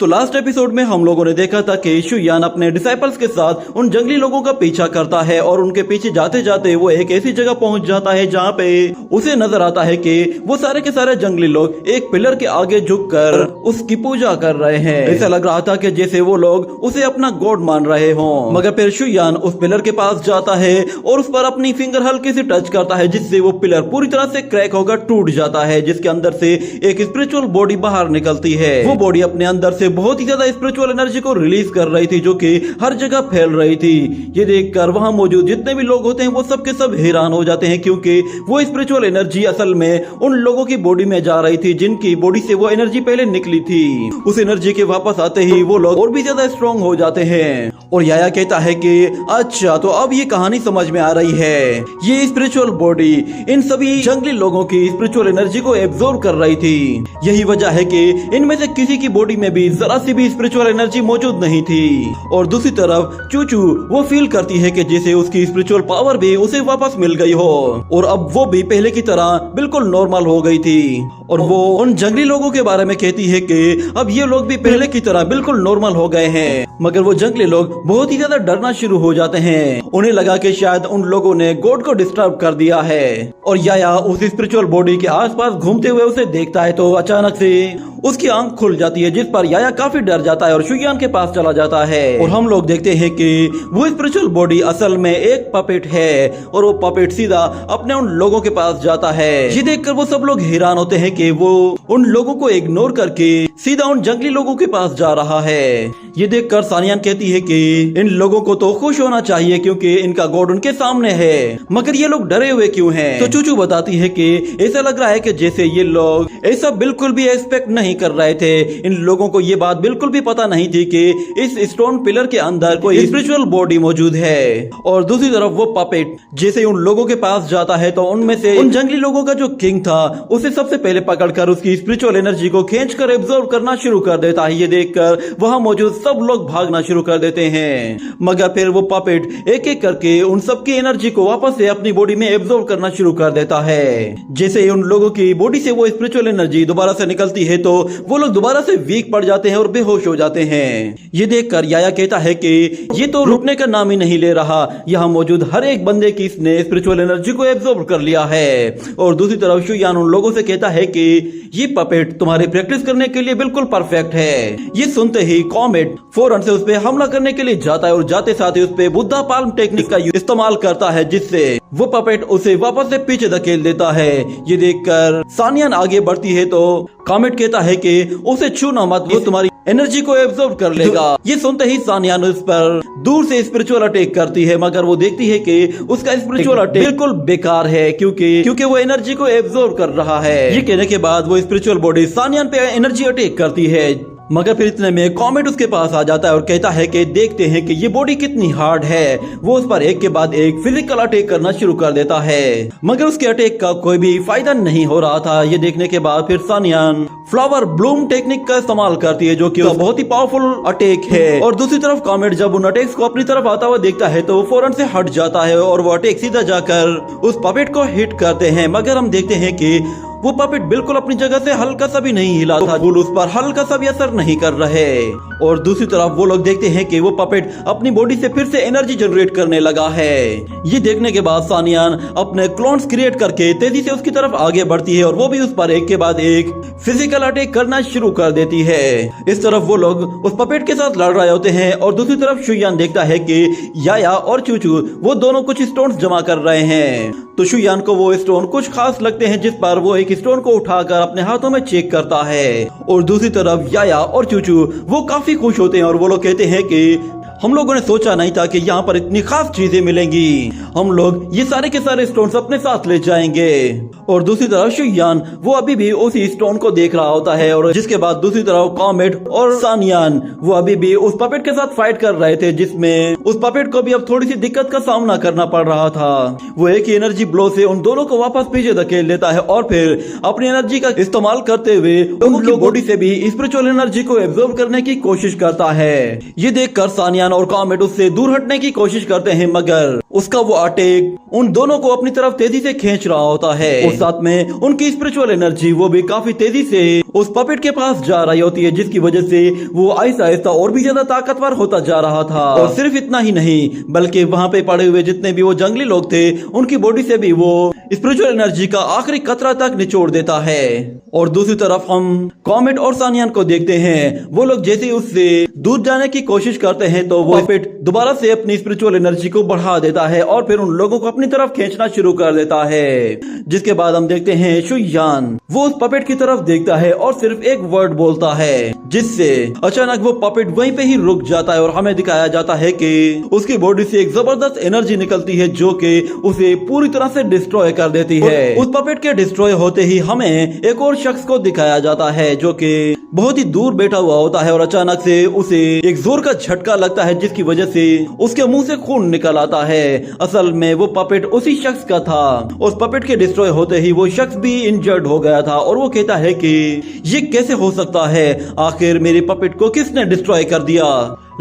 तो last episode में हम लोगों ने देखा था कि शुयान अपने डिसाइपल्स के साथ उन जंगली लोगों का पीछा करता है और उनके पीछे जाते जाते वो एक ऐसी जगह पहुंच जाता है जहाँ पे उसे नजर आता है कि वो सारे के सारे जंगली लोग एक पिलर के आगे झुककर उसकी पूजा कर रहे हैं। ऐसा लग रहा था कि जैसे वो लोग उसे अपना गॉड मान रहे हों। मगर फिर शुयान उस पिलर के पास जाता है और उस पर अपनी फिंगर हल्के से टच करता है, जिससे वो पिलर पूरी तरह से क्रैक होकर टूट जाता है, जिसके अंदर से एक स्पिरिचुअल बॉडी बाहर निकलती है। वो बॉडी अपने अंदर से बहुत ही ज्यादा स्पिरिचुअल एनर्जी को रिलीज कर रही थी, जो कि हर जगह फैल रही थी। ये देखकर वहां मौजूद जितने भी लोग होते हैं वो सब के सब हैरान हो जाते हैं, क्योंकि वो स्पिरिचुअल एनर्जी असल में उन लोगों की बॉडी में जा रही थी जिनकी बॉडी से वो एनर्जी पहले निकली थी। उस एनर्जी के वापस आते ही वो लोग और भी ज्यादा स्ट्रॉन्ग हो जाते हैं। और याया कहता है कि अच्छा, तो अब ये कहानी समझ में आ रही है। ये स्पिरिचुअल बॉडी इन सभी जंगली लोगों की स्पिरिचुअल एनर्जी को एब्जॉर्ब कर रही थी। यही वजह है कि इनमें से किसी की बॉडी में भी जरा सी भी स्पिरिचुअल एनर्जी मौजूद नहीं थी। और दूसरी तरफ चूचू वो फील करती है कि जैसे उसकी स्पिरिचुअल पावर भी उसे वापस मिल गई हो और अब वो भी पहले की तरह बिल्कुल नॉर्मल हो गई थी। और वो उन जंगली लोगों के बारे में कहती है कि अब ये लोग भी पहले की तरह बिल्कुल नॉर्मल हो गए हैं। मगर वो जंगली लोग बहुत ही ज्यादा डरना शुरू हो जाते हैं। उन्हें लगा कि शायद उन लोगों ने गॉड को डिस्टर्ब कर दिया है। और याया उस स्पिरिचुअल बॉडी के आसपास घूमते हुए उसे देखता है तो अचानक से उसकी आंख खुल जाती है, जिस पर याया काफी डर जाता है और शुयान के पास चला जाता है। और हम लोग देखते हैं कि वो स्पिरिचुअल बॉडी असल में एक पपेट है और वो पपेट सीधा अपने उन लोगों के पास जाता है। ये देखकर वो सब लोग हैरान होते हैं कि वो उन लोगों को इग्नोर करके सीधा उन जंगली लोगों के पास जा रहा है। ये देखकर सानियान कहती है कि इन लोगों को तो खुश होना चाहिए क्योंकि इनका गॉड उनके सामने है, मगर ये लोग डरे हुए क्यों हैं? तो चूचू बताती है कि ऐसा लग रहा है कि जैसे ये लोग ऐसा बिल्कुल भी एक्सपेक्ट नहीं कर रहे थे। इन लोगों को ये बात बिल्कुल भी पता नहीं थी कि इस स्टोन पिलर के अंदर कोई स्पिरिचुअल बॉडी मौजूद है। और दूसरी तरफ वो पपेट जैसे उन लोगों के पास जाता है तो उनमें से उन जंगली लोगों का जो किंग था उसे सबसे पहले पकड़कर उसकी स्पिरिचुअल एनर्जी को खींचकर एब्जॉर्ब करना शुरू कर देता है। ये देखकर वहां मौजूद सब लोग भागना शुरू कर देते हैं। मगर फिर वो पपेट एक एक करके उन सबकी एनर्जी को वापस से अपनी बॉडी में एब्जॉर्ब करना शुरू कर देता है। जैसे ही उन लोगों की बॉडी से वो स्पिरिचुअल एनर्जी दोबारा से निकलती है तो वो लोग दोबारा से वीक पड़ जाते हैं और बेहोश हो जाते हैं। ये देखकर याया कहता है कि ये तो रुकने का नाम ही नहीं ले रहा, यहाँ मौजूद हर एक बंदे की इसने स्पिरिचुअल एनर्जी को एब्जॉर्ब कर लिया है। और दूसरी तरफ शुयान उन लोगों से कहता है कि ये पपेट तुम्हारी प्रैक्टिस करने के लिए बिल्कुल परफेक्ट है। ये सुनते ही कॉमेट फौरन से उस पे हमला करने के लिए जाता है और जाते साथ ही उस पे बुद्धा पाल्म टेक्निक का इस्तेमाल करता है, जिससे वो पपेट उसे वापस से पीछे धकेल देता है। ये देखकर सानियान आगे बढ़ती है तो कॉमेट कहता है कि उसे छूना मत, वो तुम्हारी एनर्जी को एब्जॉर्ब कर लेगा। ये सुनते ही सानियान उस पर दूर से स्पिरिचुअल अटैक करती है, मगर वो देखती है कि उसका स्पिरिचुअल अटैक बिल्कुल बेकार है क्योंकि वो एनर्जी को एब्जॉर्ब कर रहा है। ये कहने के बाद वो स्पिरिचुअल बॉडी सानियान पे एनर्जी अटैक करती है। मगर फिर इतने में कॉमेट उसके पास आ जाता है और कहता है कि देखते हैं कि ये बॉडी कितनी हार्ड है। वो उस पर एक के बाद एक फिजिकल अटैक करना शुरू कर देता है, मगर उसके अटैक का कोई भी फायदा नहीं हो रहा था। ये देखने के बाद फिर सानियान फ्लावर ब्लूम टेक्निक का इस्तेमाल करती है, जो कि बहुत ही पावरफुल अटैक है। और दूसरी तरफ कॉमेट जब उन अटैक्स को अपनी तरफ आता हुआ देखता है तो वो फौरन से हट जाता है और वो अटैक सीधा जाकर उस पपेट को हिट करते हैं। मगर हम देखते हैं कि वो पपेट बिल्कुल अपनी जगह से हल्का सा भी नहीं हिला था, फूल उस पर हल्का सा भी असर नहीं कर रहे। और दूसरी तरफ वो लोग देखते हैं कि वो पपेट अपनी बॉडी से फिर से एनर्जी जनरेट करने लगा है। ये देखने के बाद सानियान अपने क्लोन्स क्रिएट करके तेजी से उसकी तरफ आगे बढ़ती है और वो भी उस पर एक के बाद एक फिजिकल अटैक करना शुरू कर देती है। इस तरफ वो लोग उस पपेट के साथ लड़ रहे होते हैं और दूसरी तरफ शुयान देखता है कि याया और चूचू वो दोनों कुछ स्टोन्स जमा कर रहे हैं। तो शुयान को वो स्टोन कुछ खास लगते हैं, जिस पर वो एक स्टोन को उठाकर अपने हाथों में चेक करता है। और दूसरी तरफ याया और चूचू वो काफी खुश होते हैं और वो लोग कहते हैं कि हम लोगों ने सोचा नहीं था कि यहाँ पर इतनी खास चीजें मिलेंगी। हम लोग ये सारे के सारे स्टोन्स अपने साथ ले जाएंगे। और दूसरी तरफ शुयान वो अभी भी उसी स्टोन को देख रहा होता है और जिसके बाद दूसरी तरफ कॉमेट और सानियान वो अभी भी उस पपेट के साथ फाइट कर रहे थे, जिसमें उस पपेट को भी अब थोड़ी सी दिक्कत का सामना करना पड़ रहा था। वो एक ही एनर्जी ब्लो से उन दोनों को वापस पीछे धकेल देता है और फिर अपनी एनर्जी का इस्तेमाल करते हुए उनकी बॉडी से भी स्पिरिचुअल एनर्जी को एब्जॉर्ब करने की कोशिश करता है। ये देखकर सानियान सानियान और कॉमेट उससे दूर हटने की कोशिश करते हैं, मगर उसका वो अटैक उन दोनों को अपनी तरफ तेजी से खींच रहा होता है और साथ में उनकी स्पिरिचुअल एनर्जी वो भी काफी तेजी से उस पपेट के पास जा रही होती है, जिसकी वजह से वो आहिस्ता आहिस्ता और भी ज्यादा ताकतवर होता जा रहा था। और सिर्फ इतना ही नहीं, बल्कि वहाँ पे पड़े हुए जितने भी वो जंगली लोग थे उनकी बॉडी से भी वो स्पिरिचुअल एनर्जी का आखिरी कतरा तक निचोड़ देता है। और दूसरी तरफ हम कॉमेट और सानियान को देखते हैं, वो लोग जैसे उससे दूर जाने की कोशिश करते हैं तो वो पपेट दोबारा से अपनी स्पिरिचुअल एनर्जी को बढ़ा देता है और फिर उन लोगों को अपनी तरफ खींचना शुरू कर देता है। जिसके बाद हम देखते हैं शुयान, वो उस पपेट की तरफ देखता है और सिर्फ एक वर्ड बोलता है, जिससे अचानक वो पपेट वहीं पे ही रुक जाता है और हमें दिखाया जाता है कि उसकी बॉडी से एक जबरदस्त एनर्जी निकलती है जो कि उसे पूरी तरह से डिस्ट्रॉय कर देती है। उस पपेट के डिस्ट्रॉय होते ही हमें एक और शख्स को दिखाया जाता है जो कि बहुत ही दूर बैठा हुआ होता है और अचानक से उसे एक जोर का झटका लगता है, जिसकी वजह से उसके मुंह से खून निकल आता है। असल में वो पपेट उसी शख्स का था। उस पपेट के डिस्ट्रॉय होते ही वो शख्स भी इंजर्ड हो गया था और वो कहता है कि ये कैसे हो सकता है, आखिर मेरे पपेट को किसने डिस्ट्रॉय कर दिया।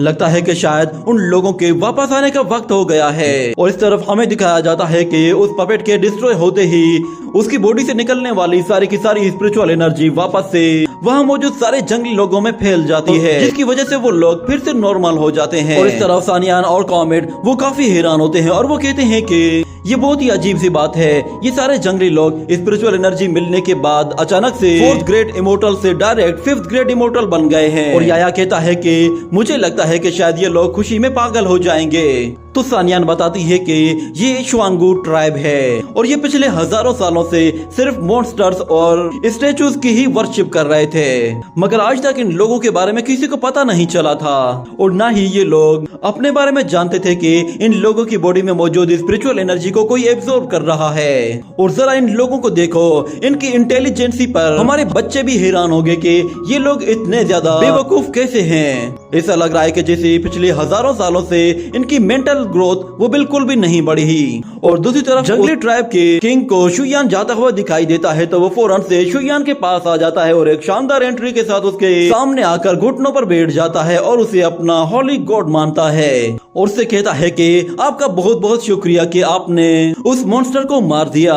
लगता है कि शायद उन लोगों के वापस आने का वक्त हो गया है। और इस तरफ हमें दिखाया जाता है कि उस पपेट के डिस्ट्रॉय होते ही उसकी बॉडी से निकलने वाली सारी की सारी स्पिरिचुअल एनर्जी वापस से वहाँ मौजूद सारे जंगली लोगों में फैल जाती है, जिसकी वजह से वो लोग फिर से नॉर्मल हो जाते हैं। और इस तरफ सानियान और कॉमेट वो काफी हैरान होते हैं और वो कहते हैं कि ये बहुत ही अजीब सी बात है, ये सारे जंगली लोग स्पिरिचुअल एनर्जी मिलने के बाद अचानक से 4th ग्रेड इमोर्टल से डायरेक्ट 5th ग्रेड इमोर्टल बन गए हैं। और याया कहता है कि मुझे लगता है कि शायद ये लोग खुशी में पागल हो जाएंगे। तो सानियान बताती है कि ये शुआंगू ट्राइब है और ये पिछले हजारों सालों से सिर्फ मॉन्स्टर्स और स्टैचूज की ही वर्शिप कर रहे थे, मगर आज तक इन लोगों के बारे में किसी को पता नहीं चला था और ना ही ये लोग अपने बारे में जानते थे कि इन लोगों की बॉडी में मौजूद स्पिरिचुअल एनर्जी को कोई एब्जॉर्ब कर रहा है। और जरा इन लोगों को देखो, इनकी इंटेलिजेंसी पर हमारे बच्चे भी हैरान हो गए कि ये लोग इतने ज्यादा बेवकूफ कैसे हैं। ऐसा लग रहा है कि जैसे पिछले हजारों सालों से इनकी मेंटल ग्रोथ वो बिल्कुल भी नहीं बढ़ी। और दूसरी तरफ जंगली ट्राइब के किंग को शुयान जाता हुआ दिखाई देता है तो वो फौरन से शुयान के पास आ जाता है और एक शानदार एंट्री के साथ उसके सामने आकर घुटनों पर बैठ जाता है और उसे अपना हॉली गॉड मानता है और उससे कहता है कि आपका बहुत बहुत शुक्रिया कि आपने उस मॉन्स्टर को मार दिया।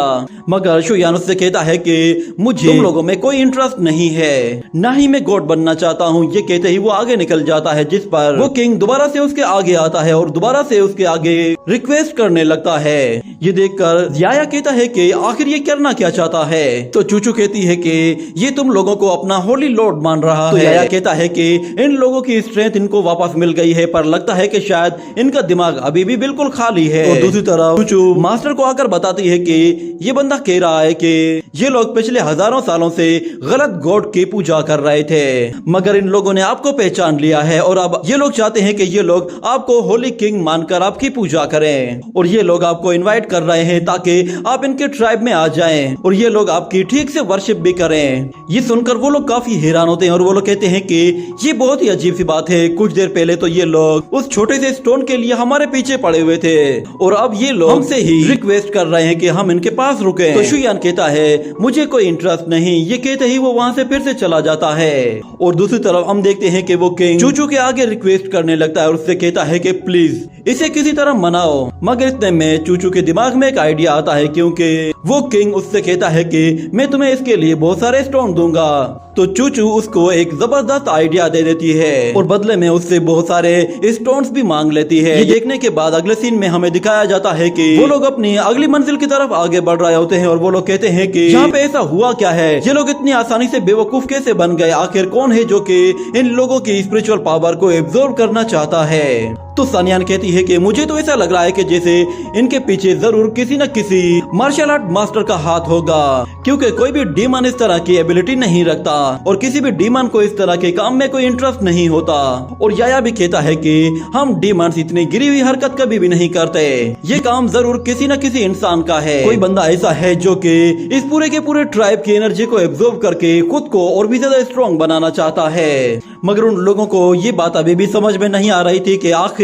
मगर शुयान उससे कहता है कि मुझे तुम लोगों में कोई इंटरेस्ट नहीं है, ना ही मैं गॉड बनना चाहता हूँ। ये कहते ही वो आगे निकल जाता है, जिस पर वो किंग दोबारा से उसके आगे आता है और दोबारा से उसके आगे रिक्वेस्ट करने लगता है। ये देखकर याया कहता है कि आखिर ये करना क्या चाहता है। तो चूचू कहती है कि ये तुम लोगों को अपना होली लॉर्ड मान रहा है। याया कहता है कि इन लोगों की स्ट्रेंथ इनको वापस मिल गई है, पर लगता है कि शायद इनका दिमाग अभी भी बिल्कुल खाली है। और दूसरी तरफ चूचू मास्टर को आकर बताती है कि ये बंदा कह रहा है कि ये लोग पिछले हजारों सालों से गलत गॉड की पूजा कर रहे थे, मगर इन लोगों ने आपको पहचान लिया है और अब ये लोग चाहते हैं कि ये लोग आपको होली किंग मानकर आपकी पूजा करें। और ये लोग आपको इनवाइट कर रहे हैं ताकि आप इनके ट्राइब में आ जाएं और ये लोग आपकी ठीक से वर्शिप भी करें। ये सुनकर वो लोग काफी हैरान होते हैं और वो लोग कहते हैं कि ये बहुत ही अजीब सी बात है। कुछ देर पहले तो ये लोग उस छोटे से स्टोन के लिए हमारे पीछे पड़े हुए थे और अब ये लोग हमसे ही रिक्वेस्ट कर रहे हैं कि हम इनके पास रुके। तो शुयान कहता है मुझे कोई इंटरेस्ट नहीं। ये कहते ही वो वहाँ से फिर से चला जाता है। और दूसरी तरफ हम देखते हैं कि वो किंग चूचू के आगे रिक्वेस्ट करने लगता है और उससे कहता है कि प्लीज इसे किसी तरह मनाओ। मगर इतने में चूचू के दिमाग में एक आइडिया आता है, क्योंकि वो किंग उससे कहता है कि मैं तुम्हें इसके लिए बहुत सारे स्टोन दूंगा। तो चूचू उसको एक जबरदस्त आइडिया दे देती है और बदले में उससे बहुत सारे स्टोन्स भी मांग लेती है। ये देखने के बाद अगले सीन में हमें दिखाया जाता है कि वो लोग अपनी अगली मंजिल की तरफ आगे बढ़ रहे होते हैं और वो लोग कहते हैं कि यहाँ पे ऐसा हुआ क्या है, ये लोग इतनी आसानी से बेवकूफ कैसे बन गए, आखिर कौन है जो कि इन लोगों की स्पिरिचुअल पावर को एब्जॉर्ब करना चाहता है। तो सानियान कहती है कि मुझे तो ऐसा लग रहा है कि जैसे इनके पीछे जरूर किसी न किसी मार्शल आर्ट मास्टर का हाथ होगा, क्योंकि कोई भी डीमन इस तरह की एबिलिटी नहीं रखता और किसी भी डीमन को इस तरह के काम में कोई इंटरेस्ट नहीं होता। और याया भी कहता है कि हम डीमंस इतनी गिरी हुई हरकत कभी भी नहीं करते, ये काम जरूर किसी न किसी इंसान का है। कोई बंदा ऐसा है जो कि इस पूरे के पूरे ट्राइब की एनर्जी को एब्जॉर्ब करके खुद को और भी ज्यादा स्ट्रॉन्ग बनाना चाहता है। मगर उन लोगों को ये बात अभी भी समझ में नहीं आ रही थी कि आखिर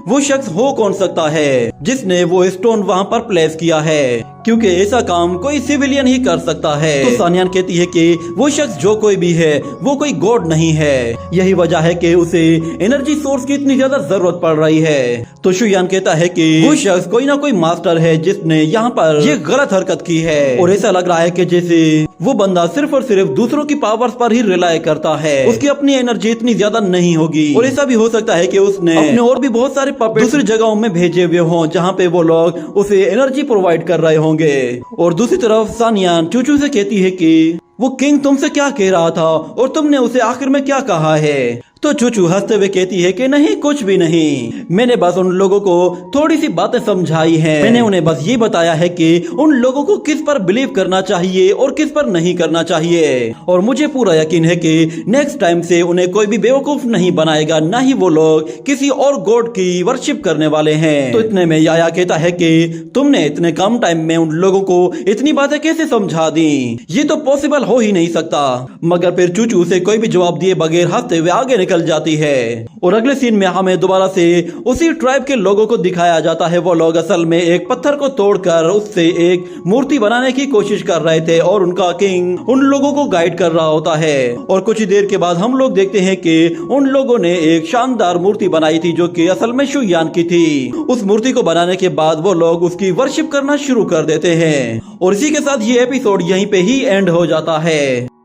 वो शख्स हो कौन सकता है जिसने वो स्टोन वहाँ पर प्लेस किया है, क्योंकि ऐसा काम कोई सिविलियन ही कर सकता है। तो सानियान कहती है कि वो शख्स जो कोई भी है वो कोई गॉड नहीं है, यही वजह है कि उसे एनर्जी सोर्स की इतनी ज्यादा जरूरत पड़ रही है। तो शुयान कहता है कि वो शख्स कोई ना कोई मास्टर है जिसने यहाँ पर ये गलत हरकत की है, और ऐसा लग रहा है कि जैसे वो बंदा सिर्फ और सिर्फ दूसरों की पावर्स पर ही रिलाय करता है, उसकी अपनी एनर्जी इतनी ज्यादा नहीं होगी। और ऐसा भी हो सकता है कि उसने अपने और भी बहुत सारे पपेट दूसरी जगहों में भेजे हुए हों जहाँ पे वो लोग उसे एनर्जी प्रोवाइड कर रहे होंगे। और दूसरी तरफ सानियान चूचू से कहती है कि वो किंग तुमसे क्या कह रहा था और तुमने उसे आखिर में क्या कहा है। तो चूचू हंसते हुए कहती है कि नहीं, कुछ भी नहीं, मैंने बस उन लोगों को थोड़ी सी बातें समझाई हैं। मैंने उन्हें बस ये बताया है कि उन लोगों को किस पर बिलीव करना चाहिए और किस पर नहीं करना चाहिए, और मुझे पूरा यकीन है कि नेक्स्ट टाइम से उन्हें कोई भी बेवकूफ नहीं बनाएगा, ना ही वो लोग किसी और गॉड की वर्शिप करने वाले हैं। तो इतने में याया कहता है कि तुमने इतने कम टाइम में उन लोगों को इतनी बातें कैसे समझा दी, ये तो पॉसिबल हो ही नहीं सकता। मगर फिर चूचू से कोई भी जवाब दिए बगैर हंसते हुए आगे निकल जाती है। और अगले सीन में हमें दोबारा से उसी ट्राइब के लोगों को दिखाया जाता है। वो लोग असल में एक पत्थर को तोड़कर उससे एक मूर्ति बनाने की कोशिश कर रहे थे और उनका किंग उन लोगों को गाइड कर रहा होता है। और कुछ ही देर के बाद हम लोग देखते हैं कि उन लोगों ने एक शानदार मूर्ति बनाई थी जो कि असल में शुयान की थी। उस मूर्ति को बनाने के बाद वो लोग उसकी वर्शिप करना शुरू कर देते हैं। और इसी के साथ ये एपिसोड यहीं पे ही एंड हो जाता है।